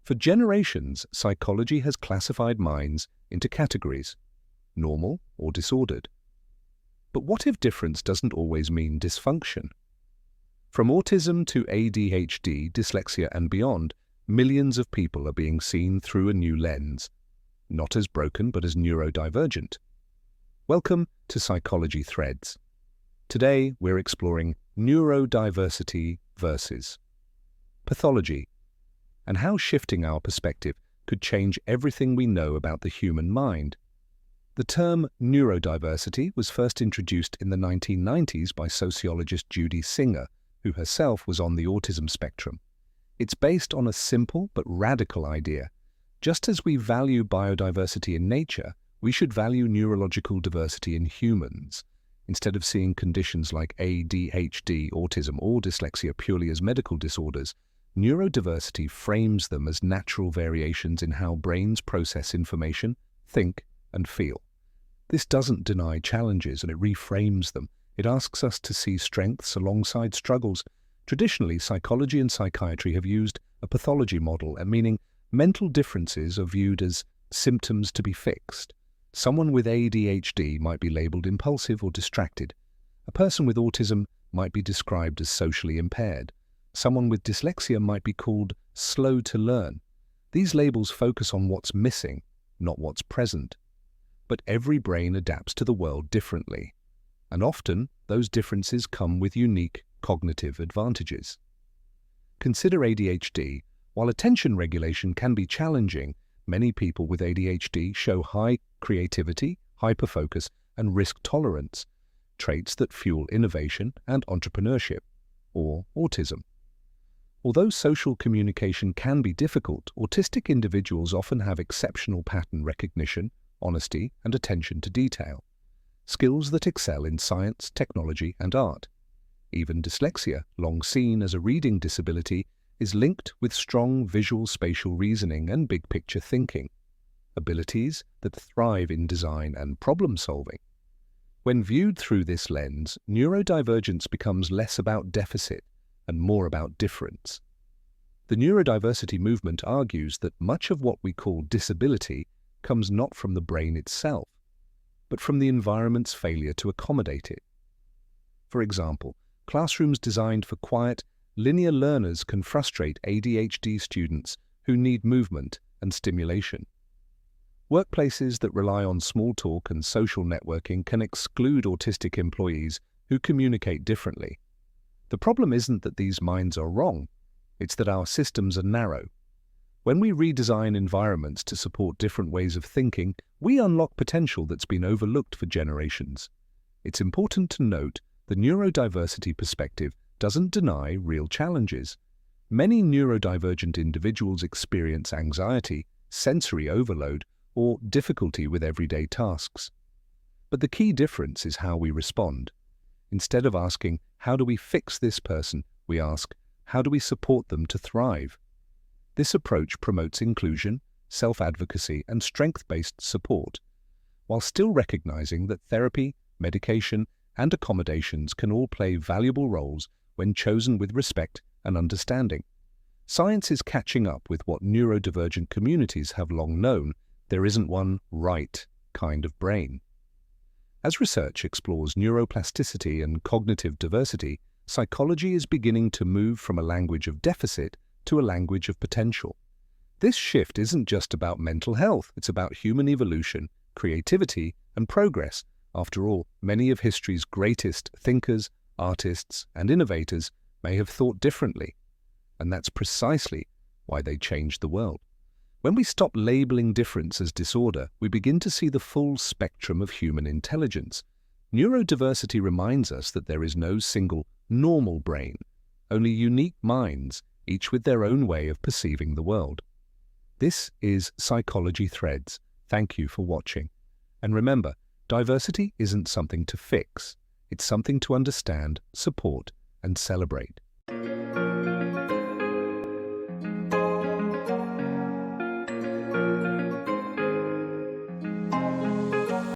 For generations, psychology has classified minds into categories: normal or disordered. But what if difference doesn't always mean dysfunction? From autism to ADHD, dyslexia and beyond, millions of people are being seen through a new lens, not as broken but as neurodivergent. Welcome to Psychology Threads. Today we're exploring neurodiversity versus pathology, and how shifting our perspective could change everything we know about the human mind. The term neurodiversity was first introduced in the 1990s by sociologist Judy Singer, who herself was on the autism spectrum. It's based on a simple but radical idea. Just as we value biodiversity in nature, we should value neurological diversity in humans. Instead of seeing conditions like ADHD, autism, or dyslexia purely as medical disorders, neurodiversity frames them as natural variations in how brains process information, think, and feel. This doesn't deny challenges, and it reframes them. It asks us to see strengths alongside struggles. Traditionally, psychology and psychiatry have used a pathology model, meaning mental differences are viewed as symptoms to be fixed. Someone with ADHD might be labeled impulsive or distracted. A person with autism might be described as socially impaired. Someone with dyslexia might be called slow to learn. These labels focus on what's missing, not what's present. But every brain adapts to the world differently, and often those differences come with unique cognitive advantages. Consider ADHD. While attention regulation can be challenging, many people with ADHD show high creativity, hyperfocus, and risk tolerance, traits that fuel innovation and entrepreneurship, or autism. Although social communication can be difficult, autistic individuals often have exceptional pattern recognition, honesty, and attention to detail, skills that excel in science, technology, and art. Even dyslexia, long seen as a reading disability, is linked with strong visual spatial reasoning and big-picture thinking, abilities that thrive in design and problem-solving. When viewed through this lens, neurodivergence becomes less about deficit and more about difference. The neurodiversity movement argues that much of what we call disability comes not from the brain itself, but from the environment's failure to accommodate it. For example, classrooms designed for quiet, linear learners can frustrate ADHD students who need movement and stimulation. Workplaces that rely on small talk and social networking can exclude autistic employees who communicate differently. The problem isn't that these minds are wrong, it's that our systems are narrow. When we redesign environments to support different ways of thinking, we unlock potential that's been overlooked for generations. It's important to note the neurodiversity perspective doesn't deny real challenges. Many neurodivergent individuals experience anxiety, sensory overload, or difficulty with everyday tasks. But the key difference is how we respond. Instead of asking, "How do we fix this person?" we ask, "How do we support them to thrive?" This approach promotes inclusion, self-advocacy, and strength-based support, while still recognizing that therapy, medication, and accommodations can all play valuable roles when chosen with respect and understanding. Science is catching up with what neurodivergent communities have long known: there isn't one right kind of brain. As research explores neuroplasticity and cognitive diversity, psychology is beginning to move from a language of deficit to a language of potential. This shift isn't just about mental health, it's about human evolution, creativity, and progress. After all, many of history's greatest thinkers, artists, and innovators may have thought differently, and that's precisely why they changed the world. When we stop labeling difference as disorder, we begin to see the full spectrum of human intelligence. Neurodiversity reminds us that there is no single normal brain, only unique minds, each with their own way of perceiving the world. This is Psychology Threads. Thank you for watching. And remember, diversity isn't something to fix. It's something to understand, support, and celebrate.